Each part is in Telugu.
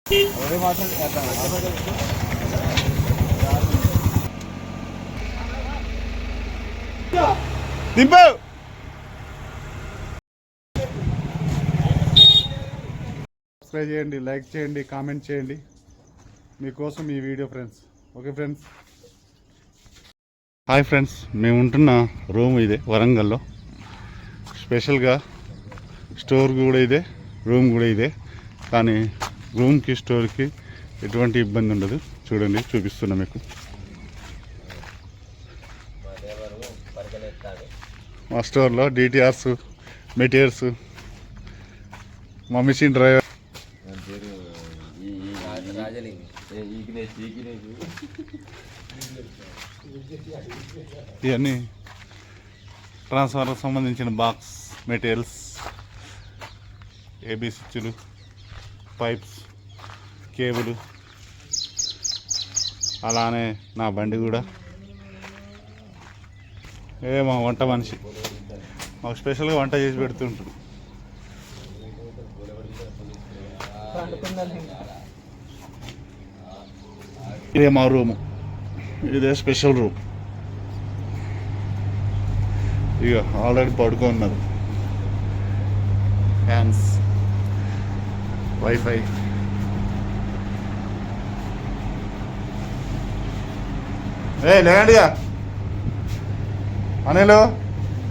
దింపు సబ్స్క్రైబ్ చేయండి, లైక్ చేయండి, కామెంట్ చేయండి. మీకోసం ఈ video friends. Okay friends. Hi friends, మేము ఉంటున్న రూమ్ ఇదే వరంగల్లో. స్పెషల్గా స్టోర్ కూడా ఇదే, రూమ్ కూడా ఇదే. కానీ రూమ్కి స్టోర్కి ఎటువంటి ఇబ్బంది ఉండదు. చూడండి, చూపిస్తున్నా మీకు. మా స్టోర్లో డిటిఆర్స్, మెటీరియల్స్, మా మిషన్ డ్రైవర్, ఇవన్నీ ట్రాన్స్ఫార్మర్కి సంబంధించిన బాక్స్ మెటీరియల్స్, ఏబీ స్విచ్లు, పైప్స్, కేబుల్. అలానే నా బండి కూడా. మా వంట మనిషి మాకు స్పెషల్గా వంట చేసి పెడుతుంటాడు. ఇదే మా రూము, ఇదే స్పెషల్ రూమ్. ఇక ఆల్రెడీ పడుకున్నారు. Fans, wifi. లేదండిగా అనిలు,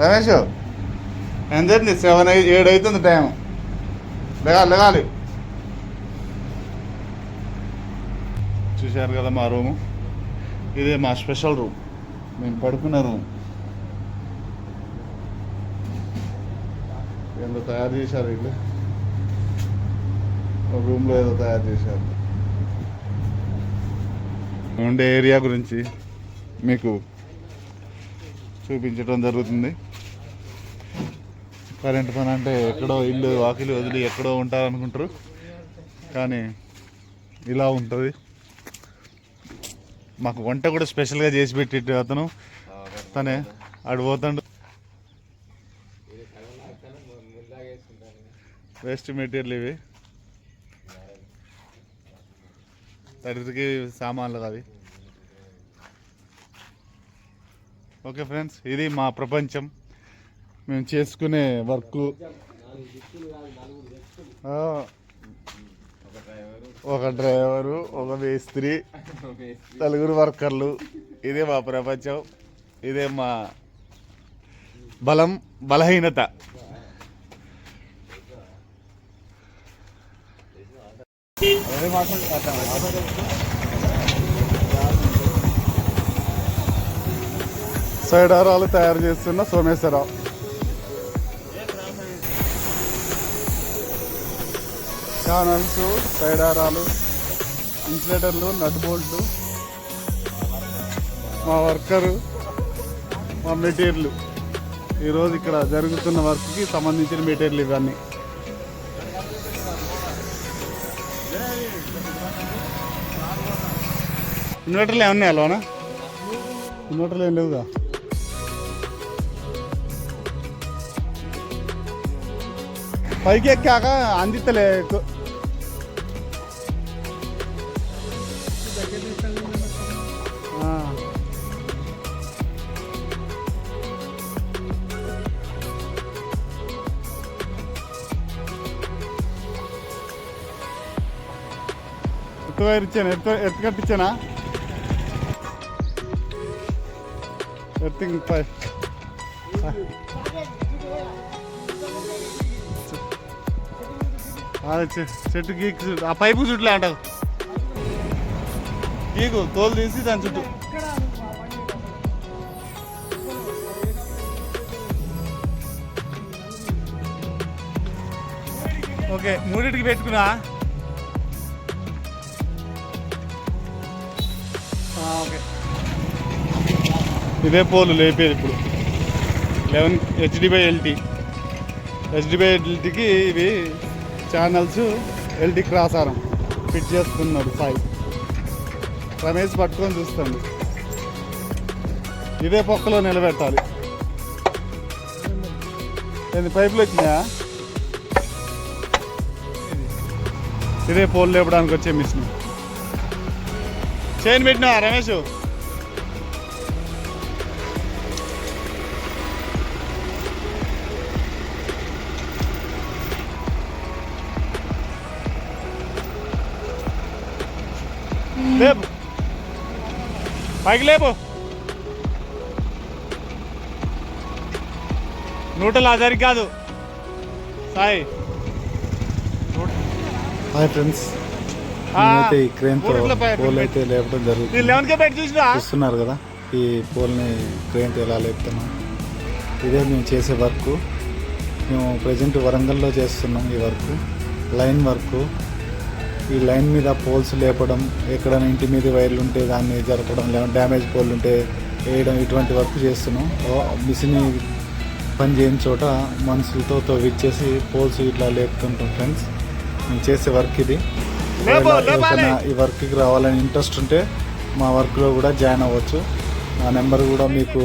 రమేష్, ఎంత 7 అవుతుంది టైం. లేగాలి. చూశారు కదా మా రూము. ఇదే మా స్పెషల్ రూమ్, మేము పడుకున్న రూమ్. ఏదో తయారు చేశారు వీళ్ళు, రూమ్లో ఏదో తయారు చేశారు. ఉండే ఏరియా గురించి మీకు చూపించడం జరుగుతుంది. కరెంట్ పని అంటే ఎక్కడో ఇల్లు వాకిలి వదిలి ఎక్కడో ఉంటారనుకుంటారు, కానీ ఇలా ఉంటుంది. మాకు వంట కూడా స్పెషల్గా చేసి పెట్టి అతను తనే ఆడిపోతాడు. వేస్ట్ మెటీరియల్ ఇవి, తడికి సామాన్లు అవి. ఓకే ఫ్రెండ్స్, ఇది మా ప్రపంచం. మేము చేసుకునే వర్క్. ఒక డ్రైవరు, ఒక మేస్త్రి, 4 వర్కర్లు. ఇదే మా ప్రపంచం. ఇదే మా బలహీనత. సైడారాలు తయారు చేస్తున్న సోమేశ్వరరావు. ఛానల్స్, సైడారాలు, ఇన్సులేటర్లు, నట్ బోల్ట్లు, మా వర్కరు, మా మెటీరియల్. ఈరోజు ఇక్కడ జరుగుతున్న వర్క్కి సంబంధించిన మెటీరియల్ ఇవన్నీ. ఇన్వర్టర్లు ఏమన్నా అలోనా? ఇన్వర్టర్లు ఏం లేవుగా. పైకి ఎక్కాక అందితలే. ఎత్తు ఇచ్చాను, ఎత్తు కట్టించానా? ఎర్తింగ్ చెట్టు గీకు, ఆ పైపు చుట్టూ అంటారు. గీకు తోలు తీసి దాని చుట్టూ. ఓకే, 3టికి పెట్టుకున్నా. ఓకే, ఇదే పోలు లేపేది ఇప్పుడు. 11 HD/LT. HD/LTకి ఇవి ఛానల్స్, LT క్రాస్ ఆరం ఫిట్ చేస్తున్నాడు సాయి. రమేష్ పట్టుకొని చూస్తాడు. ఇదే పక్కలో నిలబెట్టాలి. పైపులు వచ్చినాయా? ఇదే పోల్ లేపడానికి వచ్చే మిషన్. చైన్ పెట్టినా రమేష్. లేపు పైకి లేపు. 110 కాదు సాయి. హాయ్ ఫ్రెండ్స్, నేనైతే ఈ క్రేన్తో పోల్ అయితే లేపడం జరుగుతుంది. చూస్తున్నారు కదా ఈ పోల్ని క్రేన్తో ఎలా లేపుతున్నాం. ఇదే మేము చేసే వర్క్. మేము ప్రజెంట్ వరంగల్లో చేస్తున్నాం ఈ వర్క్, లైన్ వర్క్. ఈ లైన్ మీద పోల్స్ లేపడం, ఎక్కడైనా ఇంటి మీద వైర్లు ఉంటే దాన్ని జరపడం, లేకపోతే డ్యామేజ్ పోల్ ఉంటే వేయడం, ఇటువంటి వర్క్ చేస్తున్నాం. మిషన్ పని చేయని చోట మనుషులతో తవ్విచ్చేసి పోల్స్ ఇట్లా లేపుతుంటాం ఫ్రెండ్స్. మేము చేసే వర్క్ ఇది. ఈ వర్క్కి రావాలని ఇంట్రెస్ట్ ఉంటే మా వర్క్లో కూడా జాయిన్ అవ్వచ్చు. నా నెంబర్ కూడా మీకు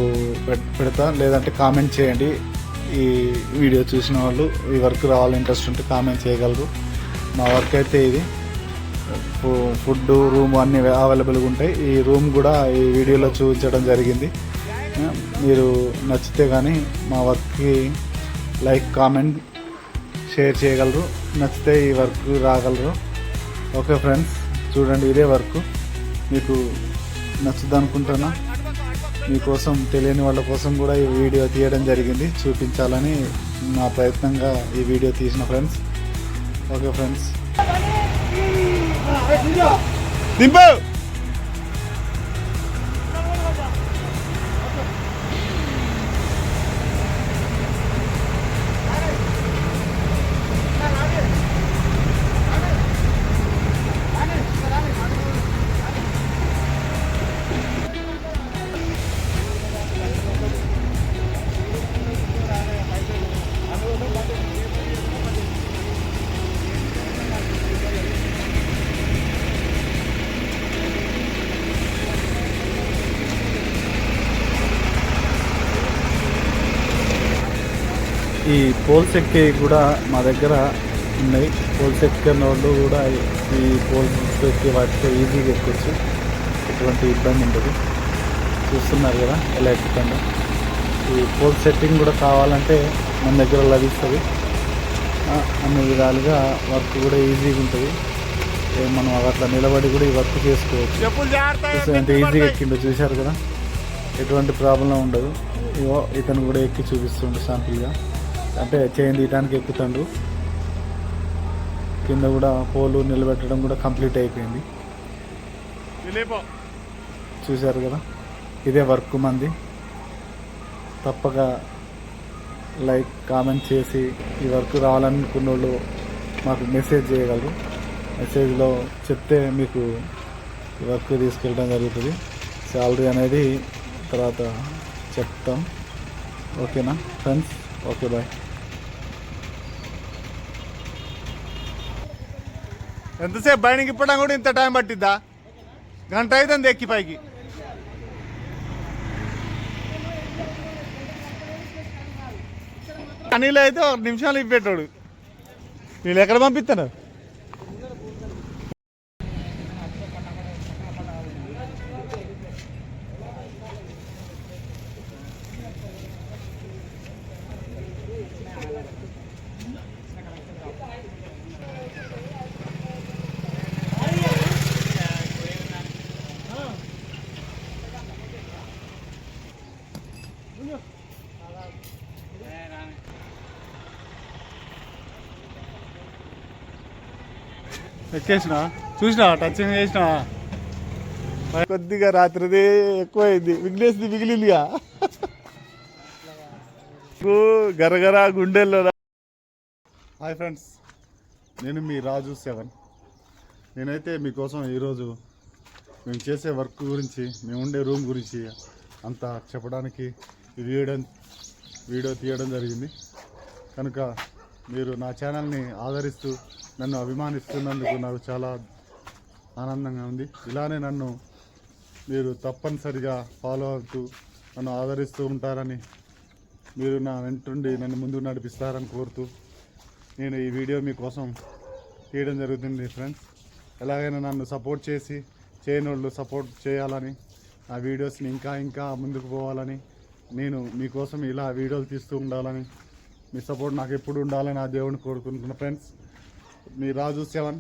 పెడతా, లేదంటే కామెంట్ చేయండి. ఈ వీడియో చూసిన వాళ్ళు ఈ వర్క్ రావాలని ఇంట్రెస్ట్ ఉంటే కామెంట్ చేయగలరు. మా వర్క్ అయితే ఇది. ఫుడ్, రూమ్ అన్నీ అవైలబుల్గా ఉంటాయి. ఈ రూమ్ కూడా ఈ వీడియోలో చూపించడం జరిగింది. మీరు నచ్చితే కానీ మా వర్క్కి లైక్, కామెంట్, షేర్ చేయగలరు. నచ్చితే ఈ వర్క్ రాగలరు. ఓకే ఫ్రెండ్స్, చూడండి ఇదే వర్క్. మీకు నచ్చుద్ది అనుకుంటున్నా. మీకోసం, తెలియని వాళ్ళ కోసం కూడా ఈ వీడియో తీయడం జరిగింది, చూపించాలని నా ప్రయత్నంగా ఈ వీడియో తీసిన ఫ్రెండ్స్. ఓకే ఫ్రెండ్స్, దింపు. ఈ పోల్స్ ఎక్కే కూడా మా దగ్గర ఉన్నాయి. పోల్స్ ఎక్కిన వాళ్ళు కూడా ఈ పోల్స్ ఎక్కి వాటితో ఈజీగా ఎక్కొచ్చు, ఎటువంటి ఇబ్బంది ఉండదు. చూస్తున్నారు కదా ఎలా ఎక్కుతుందో. ఈ పోల్ సెట్టింగ్ కూడా కావాలంటే మన దగ్గర లభిస్తుంది. అన్ని విధాలుగా వర్క్ కూడా ఈజీగా ఉంటుంది. మనం అట్లా నిలబడి కూడా ఈ వర్క్ చేసుకోవచ్చు. ఎంత ఈజీగా ఎక్కిండో చూశారు కదా, ఎటువంటి ప్రాబ్లం ఉండదు. ఇతను కూడా ఎక్కి చూపిస్తుండు శాంపుల్గా. అంటే చైన్ తీయడానికి ఎక్కుతాడు. కింద కూడా పోలు నిలబెట్టడం కూడా కంప్లీట్ అయిపోయింది. చూశారు కదా, ఇదే వర్క్ మంది. తప్పక లైక్, కామెంట్ చేసి ఈ వర్క్ రావాలనుకున్న వాళ్ళు మాకు మెసేజ్ చేయగలరు. మెసేజ్లో చెప్తే మీకు ఈ వర్క్ తీసుకెళ్ళడం జరుగుతుంది. శాలరీ అనేది తర్వాత చెప్తాం. ఓకేనా ఫ్రెండ్స్? Okay, bye. ఎంతసేపు బయటికి ఇప్పడం కూడా ఇంత టైం పట్టిద్దా? గంట అవుతుంది ఎక్కి పైకి. అనిల్ అయితే 1 నిమిషాలు ఇప్పెట్టాడు. వీళ్ళు ఎక్కడ పంపిస్తాను? ఎక్కేసినా, చూసినా, టచింగ్ చేసినా. కొద్దిగా రాత్రిది ఎక్కువైంది, విఘ్నేష్ది మిగిలిందిగా. గరగరా గుండెల్లో. హాయ్ ఫ్రెండ్స్, నేను మీ రాజు 7. నేనైతే మీకోసం ఈరోజు మేము చేసే వర్క్ గురించి, మేము ఉండే రూమ్ గురించి అంతా చెప్పడానికి ఈ వీడియో తీయడం జరిగింది. కనుక మీరు నా ఛానల్ని ఆదరిస్తూ నన్ను అభిమానిస్తున్నందుకు నాకు చాలా ఆనందంగా ఉంది. ఇలానే నన్ను మీరు తప్పనిసరిగా ఫాలో అవుతూ నన్ను ఆదరిస్తూ ఉంటారని, మీరు నా వెంటుండి నన్ను ముందుకు నడిపిస్తారని కోరుతూ నేను ఈ వీడియో మీకోసం తీయడం జరుగుతుంది ఫ్రెండ్స్. ఎలాగైనా నన్ను సపోర్ట్ చేసి చేయనోళ్ళు సపోర్ట్ చేయాలని, ఆ వీడియోస్ని ఇంకా ఇంకా ముందుకు పోవాలని, నేను మీకోసం ఇలా వీడియోలు తీస్తూ ఉండాలని, మీ సపోర్ట్ నాకు ఎప్పుడు ఉండాలని ఆ దేవుడిని కోరుకుంటున్నా ఫ్రెండ్స్. మీ రాజు 7